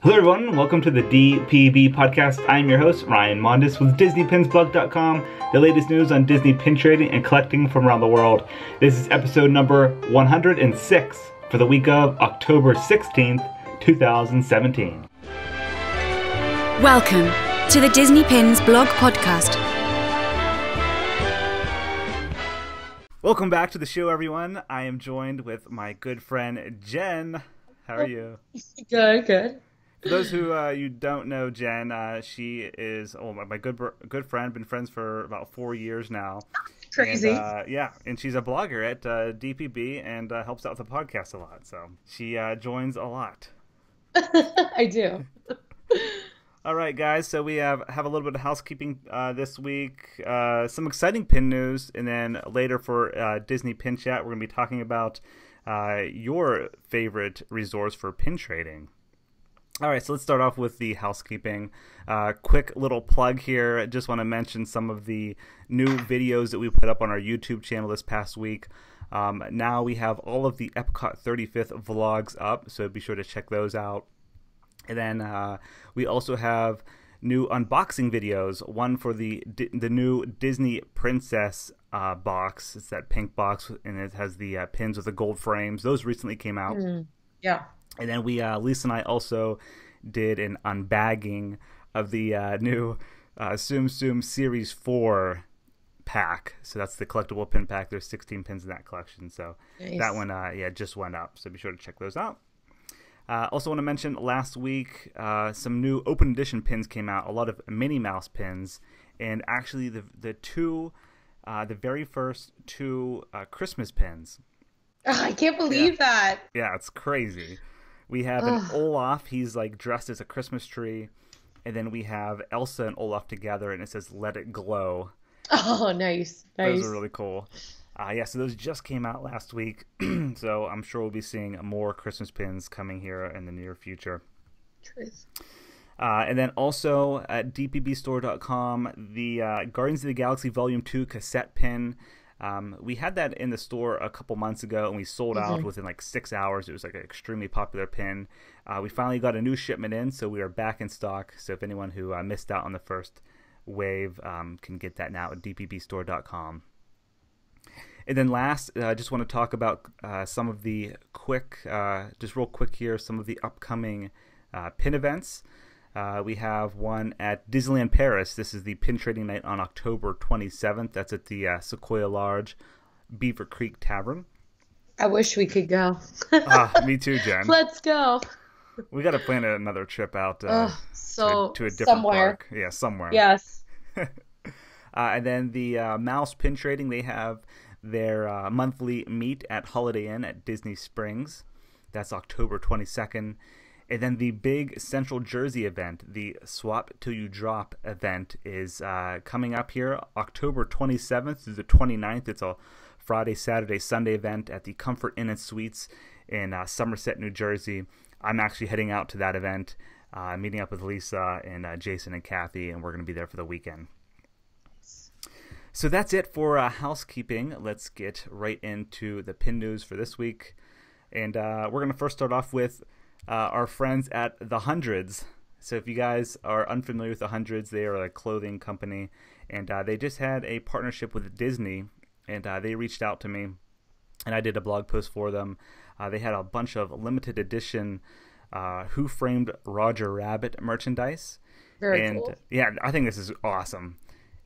Hello everyone, welcome to the DPB Podcast. I'm your host, Ryan Mondis with DisneyPinsBlog.com, the latest news on Disney pin trading and collecting from around the world. This is episode number 106 for the week of October 16th, 2017. Welcome to the Disney Pins Blog Podcast. Welcome back to the show, everyone. I am joined with my good friend, Jen. How are you? Good. For those who you don't know Jen, she is my good friend. Been friends for about 4 years now. Crazy. And, and she's a blogger at DPB and helps out with the podcast a lot. So she joins a lot. I do. All right, guys. So we have a little bit of housekeeping this week. Some exciting pin news, and then later for Disney Pin Chat, we're going to be talking about your favorite resource for pin trading. All right, so let's start off with the housekeeping. Quick little plug here. Just want to mention some of the new videos that we put up on our YouTube channel this past week. Now we have all of the Epcot 35th vlogs up, so be sure to check those out. And then we also have new unboxing videos. One for the new Disney Princess box. It's that pink box, and it has the pins with the gold frames. Those recently came out. Yeah. And then Lisa and I also did an unbagging of the new Tsum Tsum Series 4 pack. So that's the collectible pin pack. There's 16 pins in that collection. So Nice. that one just went up. So be sure to check those out. Also want to mention last week some new open edition pins came out. A lot of Minnie Mouse pins. And actually the very first two Christmas pins. Oh, I can't believe that. Yeah, it's crazy. We have an Olaf. He's like dressed as a Christmas tree. And then we have Elsa and Olaf together, and it says "Let It Glow." Oh, nice. Those are really cool. So those just came out last week. So I'm sure we'll be seeing more Christmas pins coming here in the near future. Truth. And then also at dpbstore.com, the Guardians of the Galaxy Volume 2 cassette pin. We had that in the store a couple months ago, and we sold out within like 6 hours. It was like an extremely popular pin. We finally got a new shipment in, so we are back in stock. So if anyone who missed out on the first wave can get that now at dpbstore.com. And then last, I just want to talk about some of the real quick here, some of the upcoming pin events. We have one at Disneyland Paris. This is the pin trading night on October 27th. That's at the Sequoia Lodge Beaver Creek Tavern. I wish we could go. Me too, Jen. Let's go. We got to plan another trip out to a different somewhere. park. Yeah, somewhere. Yes. And then the Mouse pin trading, they have their monthly meet at Holiday Inn at Disney Springs. That's October 22nd. And then the big Central Jersey event, the Swap Till You Drop event, is coming up here October 27th through the 29th. It's a Friday, Saturday, Sunday event at the Comfort Inn and Suites in Somerset, New Jersey. I'm actually heading out to that event, meeting up with Lisa and Jason and Kathy, and we're going to be there for the weekend. So that's it for housekeeping. Let's get right into the pin news for this week. And we're going to first start off with our friends at The Hundreds. So if you guys are unfamiliar with The Hundreds, they are a clothing company, and they just had a partnership with Disney, and they reached out to me, and I did a blog post for them. They had a bunch of limited edition Who Framed Roger Rabbit merchandise. Very cool. Yeah, I think this is awesome.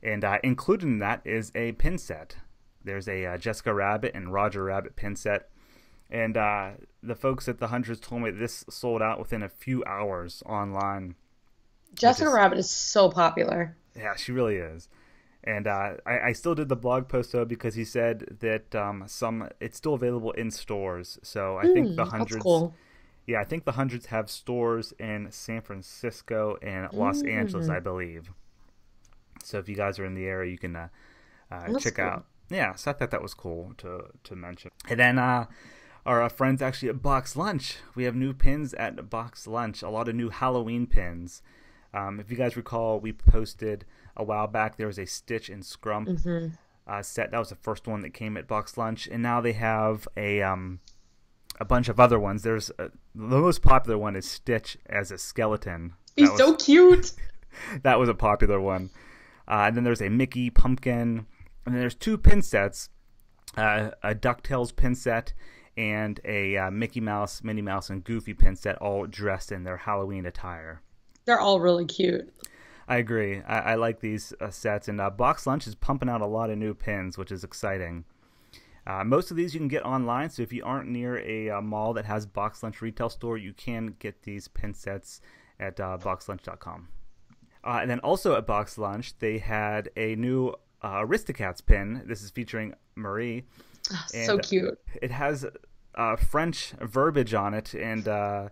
And included in that is a pin set. There's a Jessica Rabbit and Roger Rabbit pin set. And the folks at The Hundreds told me this sold out within a few hours online. Jessica Rabbit is so popular. Yeah, she really is. And I still did the blog post, though, because he said that it's still available in stores. So I think The Hundreds... That's cool. Yeah, I think The Hundreds have stores in San Francisco and Los Angeles, I believe. So if you guys are in the area, you can check out. Yeah, so I thought that was cool to mention. And then our friends actually at BoxLunch, we have new pins at BoxLunch, a lot of new Halloween pins. If you guys recall, we posted a while back, there was a Stitch and Scrump set. That was the first one that came at BoxLunch. And now they have a a bunch of other ones. There's the most popular one is Stitch as a skeleton. He's so cute. That was a popular one. And then there's a Mickey pumpkin. And then there's 2 pin sets, a DuckTales pin set and a Mickey Mouse, Minnie Mouse, and Goofy pin set, all dressed in their Halloween attire. They're all really cute. I agree. I like these sets. And BoxLunch is pumping out a lot of new pins, which is exciting. Most of these you can get online, so if you aren't near a mall that has BoxLunch retail store, you can get these pin sets at BoxLunch.com. And then also at BoxLunch, they had a new Aristocats pin. This is featuring Marie. Oh, so cute. It has French verbiage on it, and I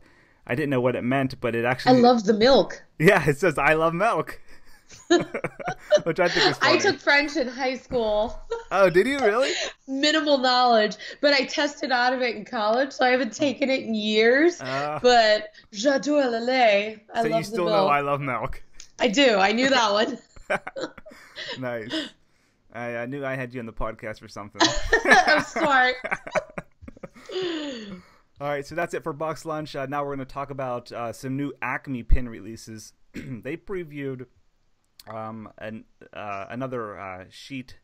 didn't know what it meant, but it actually... I love the milk. Yeah, it says, "I love milk." Which I think is funny. I took French in high school. Oh, did you really? Minimal knowledge, but I tested out of it in college, so I haven't taken it in years. But j'adore le lait. I so love you still the know milk. I love milk. I do. I knew that one. Nice. I knew I had you on the podcast for something. I'm smart. All right, so that's it for BoxLunch. Now we're going to talk about some new Acme pin releases. They previewed another sheet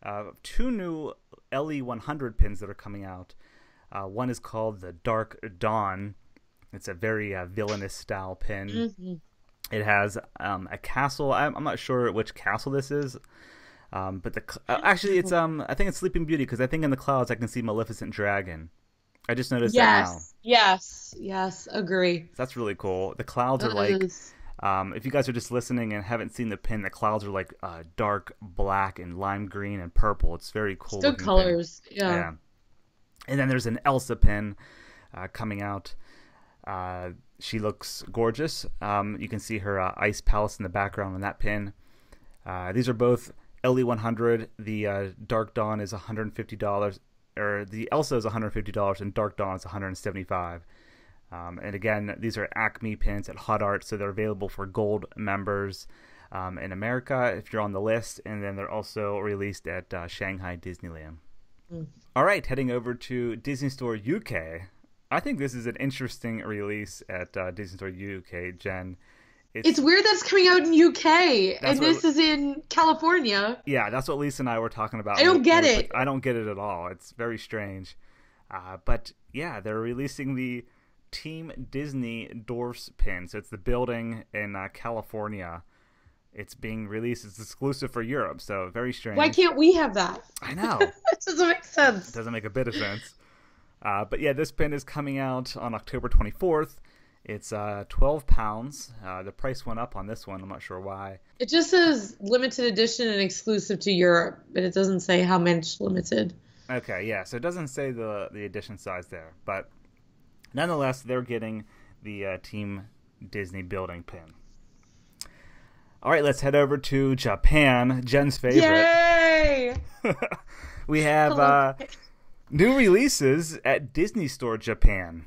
of 2 new LE100 pins that are coming out. One is called the Dark Dawn. It's a very villainous style pin. Mm-hmm. It has a castle. I'm not sure which castle this is. But actually, it's I think it's Sleeping Beauty, because I think in the clouds I can see Maleficent Dragon. I just noticed that now. Yes, agree. So that's really cool. The clouds are like, if you guys are just listening and haven't seen the pin, the clouds are like dark black and lime green and purple. It's very cool. Good colors, yeah. And then there's an Elsa pin coming out. She looks gorgeous. You can see her ice palace in the background on that pin. These are both LE100. The Dark Dawn is $150. Or the Elsa is $150 and Dark Dawn is $175. And again, these are Acme pins at Hot Art, so they're available for gold members in America if you're on the list, and then they're also released at Shanghai Disneyland. All right, heading over to Disney Store UK. I think this is an interesting release at Disney Store UK, Jen. It's weird that's coming out in UK, and this is in California. Yeah, that's what Lisa and I were talking about. I don't get it. I don't get it at all. It's very strange. But yeah, they're releasing the Team Disney Dwarfs pin. So it's the building in California. It's being released. It's exclusive for Europe, so very strange. Why can't we have that? I know. It doesn't make sense. It doesn't make a bit of sense. But yeah, this pin is coming out on October 24th. It's £12. The price went up on this one. I'm not sure why. It just says limited edition and exclusive to Europe, but it doesn't say how much limited. Okay, yeah. So it doesn't say the edition size there, but nonetheless, they're getting the Team Disney building pin. All right, let's head over to Japan, Jen's favorite. Yay! We have new releases at Disney Store Japan.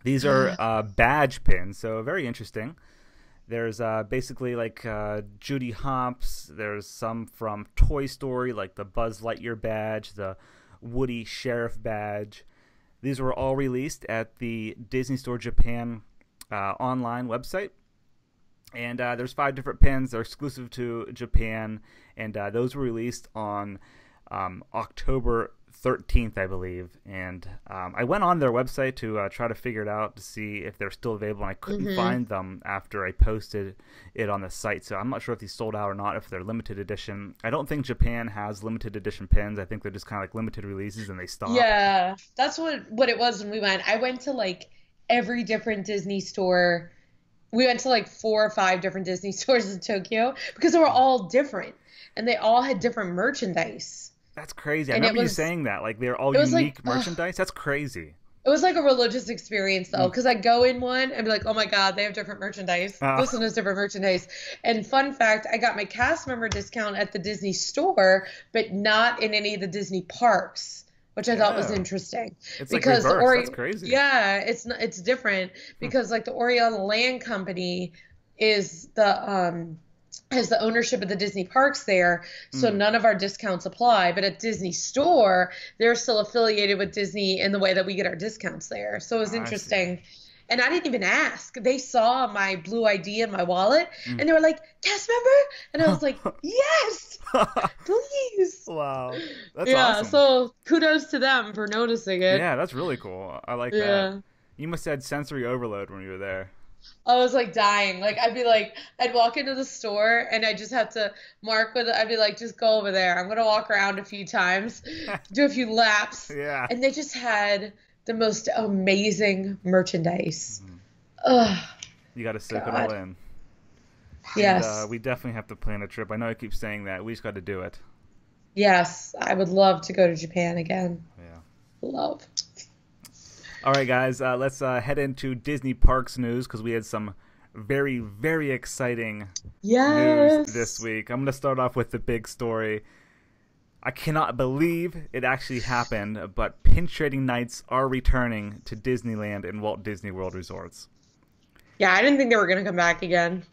These are badge pins, so very interesting. There's basically like Judy Hopps. There's some from Toy Story, like the Buzz Lightyear badge, the Woody Sheriff badge. These were all released at the Disney Store Japan online website. And there's 5 different pins. They're exclusive to Japan, and those were released on October 13th, I believe. And I went on their website to try to figure it out to see if they're still available, and I couldn't find them after I posted it on the site. So I'm not sure if these sold out or not, if they're limited edition. I don't think Japan has limited edition pins. I think they're just kind of like limited releases and they stop. Yeah, that's what it was when we went. I went to like every different Disney store. We went to like 4 or 5 different Disney stores in Tokyo because they were all different and they all had different merchandise. That's crazy. I remember you saying that. Like, they're all unique merchandise. That's crazy. It was like a religious experience, though, because I go in one and be like, oh, my God, they have different merchandise. This one has different merchandise. And fun fact, I got my cast member discount at the Disney store, but not in any of the Disney parks, which I thought was interesting. It's because like reverse. That's crazy. Yeah, it's different because, like, the Oriental Land Company is the has the ownership of the Disney parks there, so none of our discounts apply. But at Disney Store, they're still affiliated with Disney in the way that we get our discounts there. So it was interesting. And I didn't even ask. They saw my Blue ID in my wallet, and they were like, cast member? And I was like, yes, please. Wow. That's awesome. So kudos to them for noticing it. Yeah, that's really cool. I like that. You must have had sensory overload when you were there. I was like dying. Like I'd walk into the store and I just have to mark I'd be like, just go over there. I'm going to walk around a few times, do a few laps. Yeah. And they just had the most amazing merchandise. Ugh. You got to soak it all in. Yes. And, we definitely have to plan a trip. I know I keep saying that. We just got to do it. Yes. I would love to go to Japan again. Yeah. Love. All right, guys. Let's head into Disney Parks news because we had some very, very exciting news this week. I'm going to start off with the big story. I cannot believe it actually happened, but pin trading nights are returning to Disneyland and Walt Disney World resorts. Yeah, I didn't think they were going to come back again.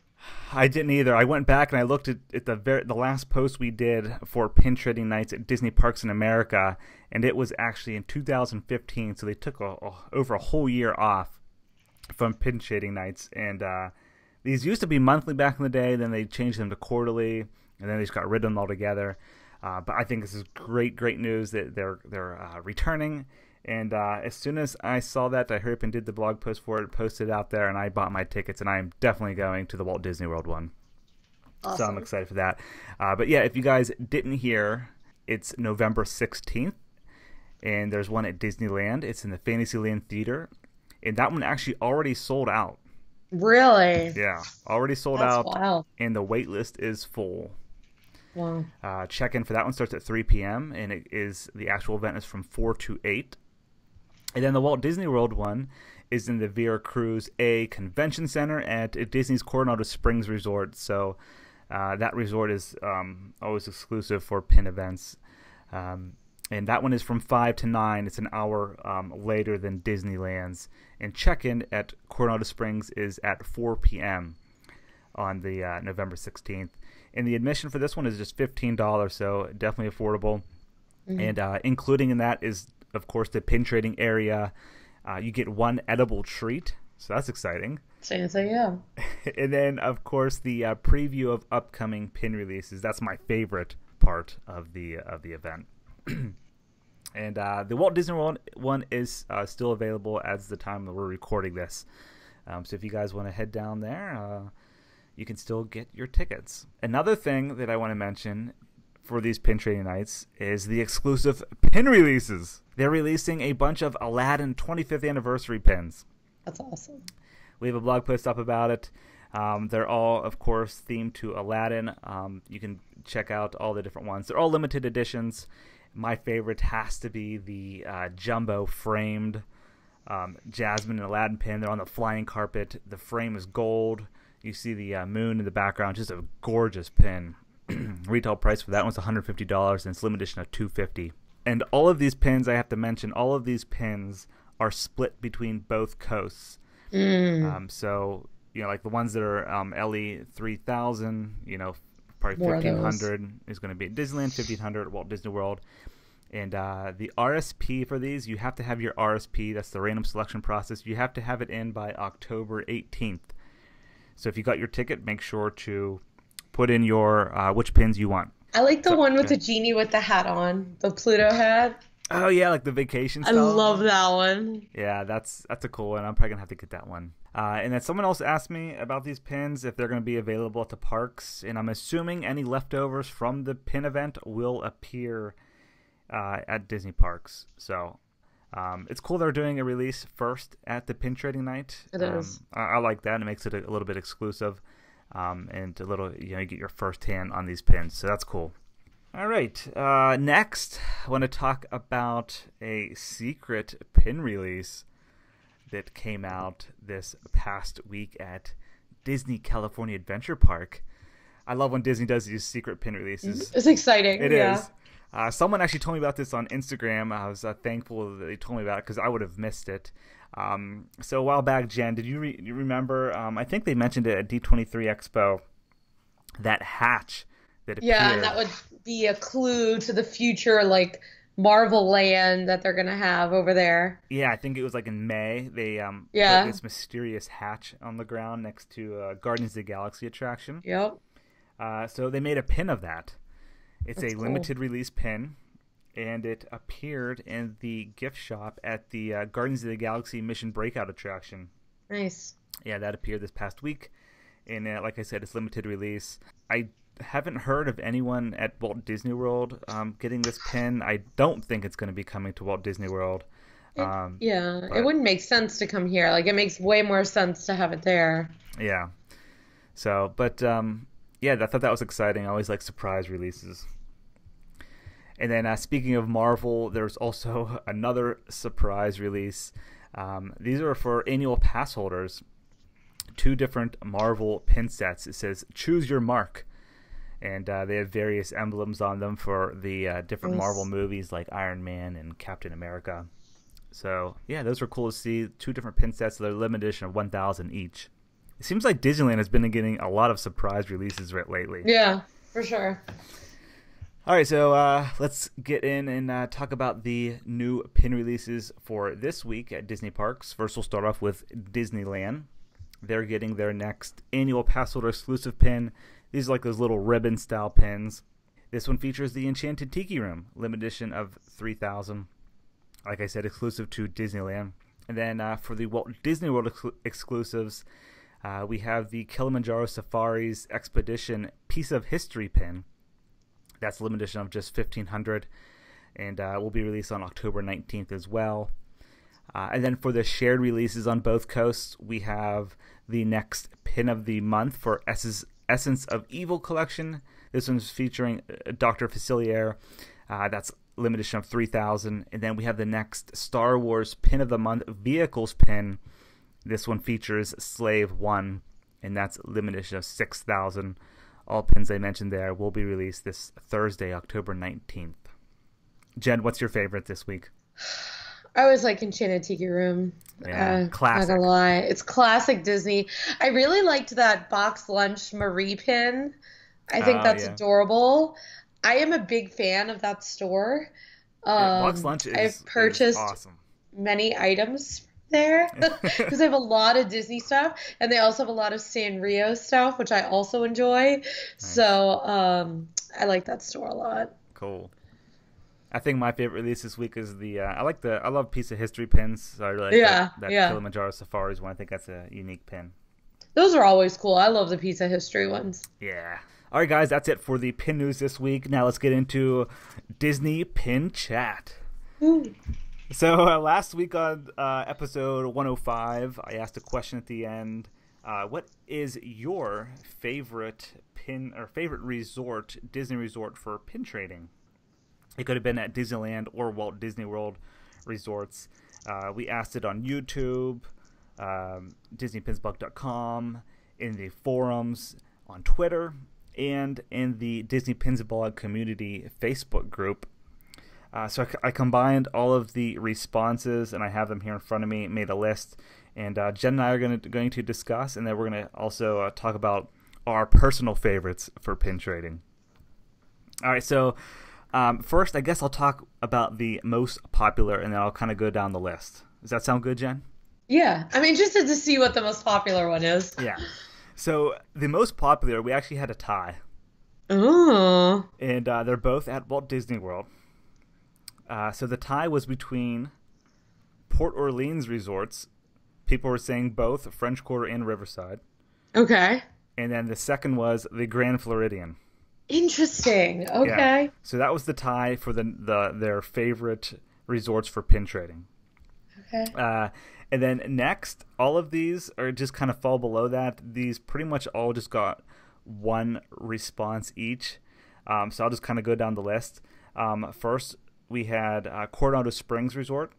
I didn't either. I went back and I looked at the last post we did for pin trading nights at Disney Parks in America, and it was actually in 2015. So they took over a whole year off from pin trading nights, and these used to be monthly back in the day. Then they changed them to quarterly, and then they just got rid of them altogether. But I think this is great news that they're returning. And as soon as I saw that, I hurried up and did the blog post for it, posted it out there, and I bought my tickets, and I am definitely going to the Walt Disney World one. Awesome. So I'm excited for that. But yeah, if you guys didn't hear, it's November 16th, and there's one at Disneyland. It's in the Fantasyland Theater, and that one actually already sold out. Really? Yeah, already sold That's out, wild. And the wait list is full. Wow. Check-in for that one starts at 3 p.m., and the actual event is from 4 to 8. And then the Walt Disney World one is in the Veracruz A Convention Center at Disney's Coronado Springs Resort. So that resort is always exclusive for pin events. And that one is from 5 to 9. It's an hour later than Disneyland's. And check-in at Coronado Springs is at 4 p.m. on the November 16th. And the admission for this one is just $15, so definitely affordable. Mm-hmm. And including in that is, of course, the pin trading area. You get one edible treat, so that's exciting. Fancy, yeah. And then, of course, the preview of upcoming pin releases. That's my favorite part of the event. And the Walt Disney World one is still available as the time that we're recording this. So if you guys want to head down there, you can still get your tickets. Another thing that I want to mention for these pin trading nights is the exclusive pin releases. They're releasing a bunch of Aladdin 25th anniversary pins. That's awesome. We have a blog post up about it. They're all, of course, themed to Aladdin. You can check out all the different ones. They're all limited editions. My favorite has to be the jumbo framed Jasmine and Aladdin pin. They're on the flying carpet. The frame is gold. You see the moon in the background. Just a gorgeous pin. Retail price for that one's $150, and it's limited edition of $250. And all of these pins, I have to mention, all of these pins are split between both coasts. So, like the ones that are LE 3000, probably 1500 is going to be at Disneyland, 1500 at Walt Disney World. And the RSP for these, you have to have your RSP. That's the random selection process. You have to have it in by October 18th. So if you got your ticket, make sure to put in your which pins you want. I like the one with the genie with the hat on, the Pluto hat. Oh yeah, like the vacation I style. love that one. Yeah, that's a cool one. I'm probably gonna have to get that one. And then someone else asked me about these pins, if they're gonna be available at the parks, and I'm assuming any leftovers from the pin event will appear at Disney parks. So it's cool they're doing a release first at the pin trading night. It is. I like that. It makes it a little bit exclusive, and a little, you get your first hand on these pins. So that's cool. All right. Next, I want to talk about a secret pin release that came out this past week at Disney California Adventure Park. I love when Disney does these secret pin releases. It's exciting. It is. Someone actually told me about this on Instagram. I was thankful that they told me about it because I would have missed it. So a while back, Jen, did you remember? I think they mentioned it at D23 Expo. that hatch that appeared. Yeah, and that would be a clue to the future, like Marvel land that they're gonna have over there. Yeah, I think it was like in May. They put this mysterious hatch on the ground next to Guardians of the Galaxy attraction. Yep. So they made a pin of that. It's That's a cool. limited release pin, and it appeared in the gift shop at the Guardians of the Galaxy Mission Breakout attraction. Nice. Yeah, that appeared this past week, and like I said, it's limited release. I haven't heard of anyone at Walt Disney World getting this pin. I don't think it's going to be coming to Walt Disney World. It wouldn't make sense to come here. Like, it makes way more sense to have it there. Yeah. So, but yeah, I thought that was exciting. I always like surprise releases. And then speaking of Marvel, there's also another surprise release. These are for annual pass holders. 2 different Marvel pin sets. It says "Choose Your Mark," and they have various emblems on them for the different Marvel movies like Iron Man and Captain America. So yeah, those are cool to see. 2 different pin sets. They're limited edition of 1,000 each. It seems like Disneyland has been getting a lot of surprise releases lately. Yeah, for sure. All right, so let's get in and talk about the new pin releases for this week at Disney Parks. First, we'll start off with Disneyland. They're getting their next annual pass holder exclusive pin. These are like those little ribbon-style pins. This one features the Enchanted Tiki Room, limited edition of 3,000. Like I said, exclusive to Disneyland. And then for the Walt Disney World exclusives, we have the Kilimanjaro Safaris Expedition Piece of History pin. That's a limited edition of just 1,500, and will be released on October 19th as well. And then for the shared releases on both coasts, we have the next pin of the month for Essence of Evil collection. This one's featuring Dr. Facilier. That's limited edition of 3,000. And then we have the next Star Wars pin of the month vehicles pin. This one features Slave 1, and that's limited edition of 6,000. All pins I mentioned there will be released this Thursday, October 19th. Jen, what's your favorite this week? I always like Enchanted Tiki Room. Yeah, classic. Not gonna lie. It's classic Disney. I really liked that BoxLunch Marie pin. I think that's adorable. I am a big fan of that store. BoxLunch I've purchased awesome. Many items there because they have a lot of Disney stuff, and they also have a lot of Sanrio stuff, which I also enjoy. Nice. So I like that store a lot. Cool. I think my favorite release this week is the I love Piece of History pins. So I really like that Kilimanjaro Safaris one. I think that's a unique pin. Those are always cool. I love the Piece of History ones. Yeah. All right, guys, that's it for the pin news this week. Now let's get into Disney Pin Chat. Ooh. So last week on episode 105, I asked a question at the end. What is your favorite pin or favorite resort, Disney resort for pin trading? It could have been at Disneyland or Walt Disney World resorts. We asked it on YouTube, DisneyPinsBlog.com, in the forums, on Twitter, and in the Disney Pins Blog community Facebook group. So I combined all of the responses, and I have them here in front of me, made a list. And Jen and I are going to discuss, and then we're going to also talk about our personal favorites for pin trading. All right, so first, I guess I'll talk about the most popular, and then I'll kind of go down the list. Does that sound good, Jen? Yeah. I'm interested to see what the most popular one is. Yeah. So the most popular, we actually had a tie. Oh. And they're both at Walt Disney World. So the tie was between Port Orleans resorts. People were saying both French Quarter and Riverside. Okay. And then the second was the Grand Floridian. Interesting. Okay. Yeah. So that was the tie for their favorite resorts for pin trading. Okay. And then next, all of these are just kind of fall below that. These pretty much all just got one response each. So I'll just kind of go down the list. First, we had Coronado Springs Resort.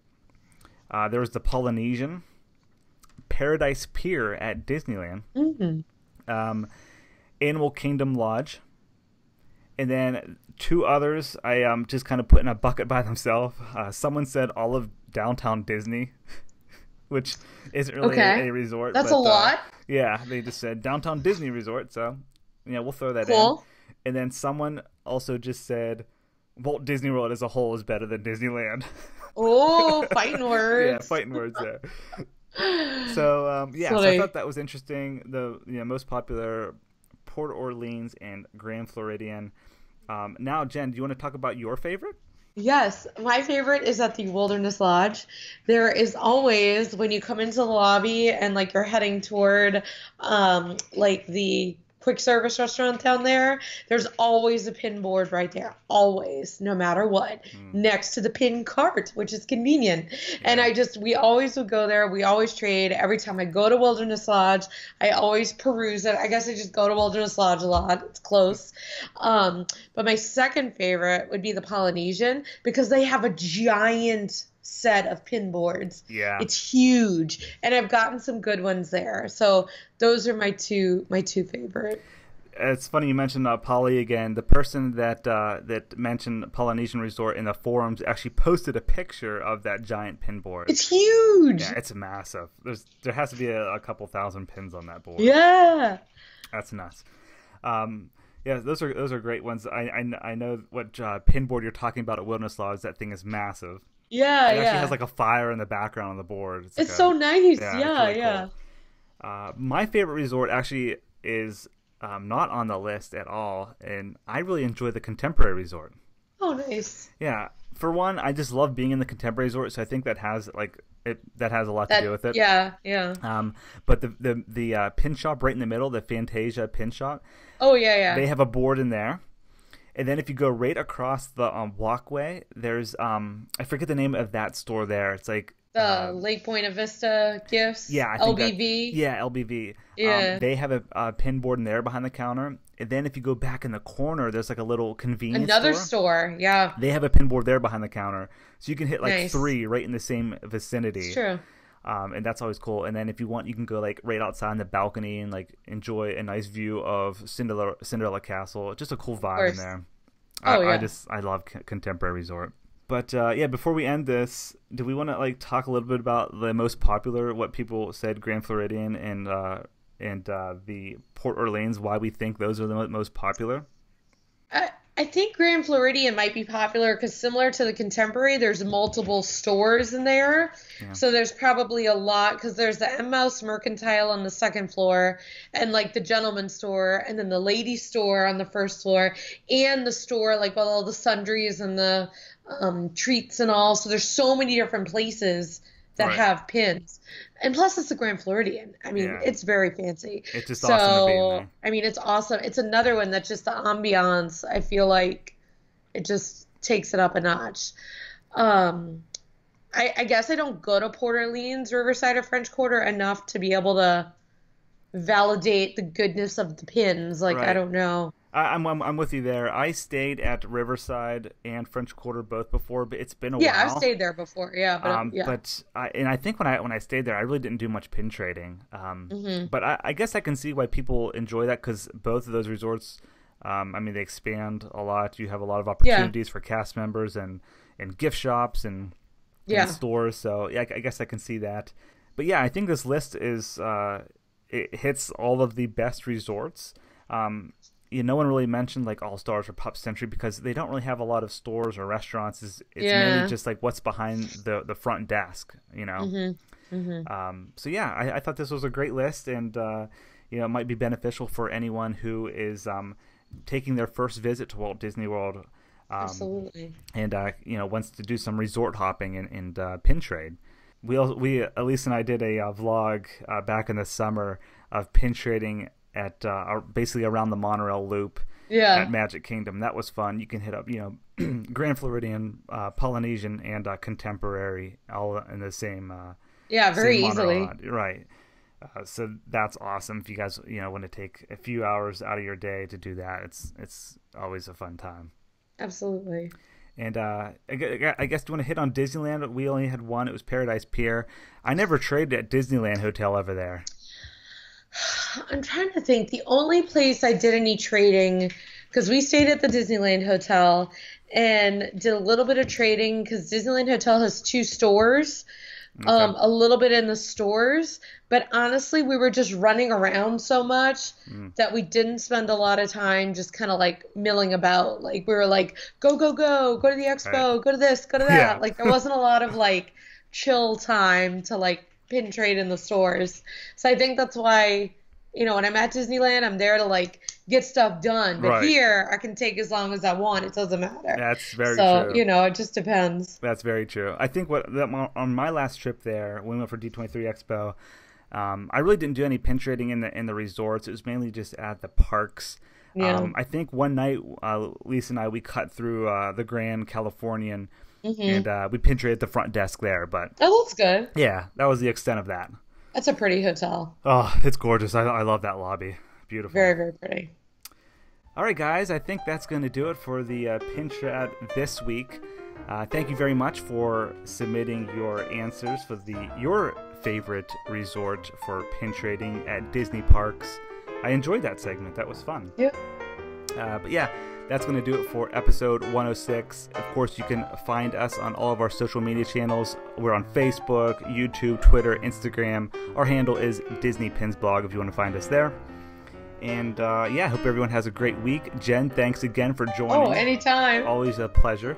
There was the Polynesian, Paradise Pier at Disneyland, Animal Kingdom Lodge, and then two others I just kind of put in a bucket by themselves. Someone said all of Downtown Disney, which isn't really a resort. That's a lot. Yeah, they just said Downtown Disney Resort, so we'll throw that Cool. in. And then someone also just said Walt Disney World as a whole is better than Disneyland. Oh, fighting words. Yeah, fighting words there. So so I thought that was interesting. The most popular, Port Orleans and Grand Floridian. Now, Jen, do you want to talk about your favorite? Yes, my favorite is at the Wilderness Lodge. There is always, when you come into the lobby and like you're heading toward like the quick service restaurant down there, there's always a pin board right there. Always, no matter what, next to the pin cart, which is convenient. And we always would go there. We always trade. Every time I go to Wilderness Lodge, I always peruse it. I guess I just go to Wilderness Lodge a lot. It's close. But my second favorite would be the Polynesian, because they have a giant set of pin boards. Yeah. It's huge. And I've gotten some good ones there. So those are my two favorite. It's funny you mentioned Poly again. The person that mentioned Polynesian Resort in the forums actually posted a picture of that giant pin board. It's huge. Yeah, it's massive. There has to be a couple thousand pins on that board. Yeah. That's nuts. Yeah, those are great ones. I know what pin board you're talking about at Wilderness Lodge. That thing is massive. Yeah, It actually has like a fire in the background on the board. It's so nice. Yeah, really cool. My favorite resort actually is not on the list at all, and I really enjoy the Contemporary Resort. Oh, nice. Yeah, for one, I just love being in the Contemporary Resort, so I think that has a lot to do with it. Yeah. But the pin shop right in the middle, the Fantasia pin shop. Oh yeah. They have a board in there. And then if you go right across the walkway, there's I forget the name of that store there. It's like the Lake Buena Vista Gifts. Yeah, I think LBV. LBV. Yeah. They have a pin board in there behind the counter. And then if you go back in the corner, there's like a little convenience store. Yeah. They have a pin board there behind the counter, so you can hit like Nice. 3 right in the same vicinity. It's true. And that's always cool. And then if you want, you can go like right outside in the balcony and like enjoy a nice view of Cinderella Castle. Just a cool vibe in there. I love Contemporary Resort. But before we end this, do we want to like talk a little bit about the most popular, what people said, Grand Floridian and the Port Orleans, why we think those are the most popular? I think Grand Floridian might be popular because similar to the Contemporary, there's multiple stores in there. Yeah. So there's probably a lot because there's the M Mouse Mercantile on the second floor and like the gentleman's store and then the lady store on the first floor and the store like with all the sundries and the treats and all. So there's so many different places that have pins. And plus it's the Grand Floridian. I mean, it's very fancy. It's just awesome to be in there. I mean, it's awesome. It's another one that's just the ambiance. I feel like it just takes it up a notch. I guess I don't go to Port Orleans, Riverside, or French Quarter enough to be able to validate the goodness of the pins. Like, I don't know. I'm with you there. I stayed at Riverside and French Quarter both before, but it's been a while. Yeah, I've stayed there before. Yeah, but I think when I stayed there, I really didn't do much pin trading. But I guess I can see why people enjoy that because both of those resorts, I mean, they expand a lot. You have a lot of opportunities for cast members and gift shops and stores. So yeah, I guess I can see that. But yeah, I think this list is it hits all of the best resorts. No one really mentioned like All Stars or Pup Century because they don't really have a lot of stores or restaurants. It's mainly just like what's behind the front desk, So yeah, I thought this was a great list, and it might be beneficial for anyone who is taking their first visit to Walt Disney World. Absolutely. And wants to do some resort hopping and pin trade. We Elise and I did a vlog back in the summer of pin trading at basically around the monorail loop at Magic Kingdom. That was fun. You can hit up Grand Floridian, Polynesian, and Contemporary all in the same very same easily monorail. Right. So that's awesome. If you guys want to take a few hours out of your day to do that, it's always a fun time. Absolutely. And I guess do you want to hit on Disneyland? We only had one. It was Paradise Pier. I never traded at Disneyland Hotel over there. I'm trying to think. The only place I did any trading, because we stayed at the Disneyland Hotel and did a little bit of trading because Disneyland Hotel has 2 stores. a little bit in the stores, but honestly, we were just running around so much that we didn't spend a lot of time just kind of like milling about. Like we were like, go to the expo, go to this, go to that. Yeah. Like there wasn't a lot of like chill time to like pin trade in the stores. So I think that's why, when I'm at Disneyland, I'm there to like get stuff done. But here, I can take as long as I want. It doesn't matter. That's very true. So, it just depends. That's very true. I think on my last trip there, when we went for D23 Expo, I really didn't do any pin trading in the resorts. It was mainly just at the parks. Yeah. I think one night, Lisa and we cut through the Grand Californian, and we pin traded at the front desk there. But oh, that's good. Yeah, that was the extent of that. That's a pretty hotel. Oh, it's gorgeous. I love that lobby. Beautiful. Very, very pretty. All right, guys. I think that's going to do it for the pin chat this week. Thank you very much for submitting your answers for your favorite resort for pin trading at Disney parks. I enjoyed that segment. That was fun. Yeah. But yeah, that's going to do it for episode 106. Of course, you can find us on all of our social media channels. We're on Facebook, YouTube, Twitter, Instagram. Our handle is Disney Pins Blog if you want to find us there. And I hope everyone has a great week. Jen, thanks again for joining. Oh, anytime. Always a pleasure.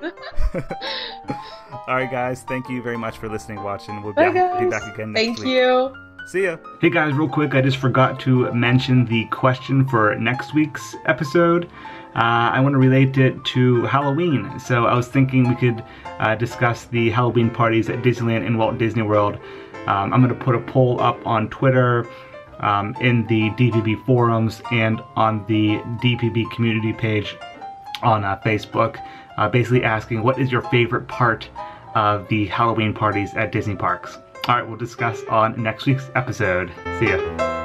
All right, guys. Thank you very much for listening, watching. We'll be back again next week. Thank you. See ya. Hey, guys, real quick, I just forgot to mention the question for next week's episode. I want to relate it to Halloween. So I was thinking we could discuss the Halloween parties at Disneyland and Walt Disney World. I'm going to put a poll up on Twitter, in the DPB forums, and on the DPB community page on Facebook, basically asking what is your favorite part of the Halloween parties at Disney parks. All right, we'll discuss on next week's episode. See ya.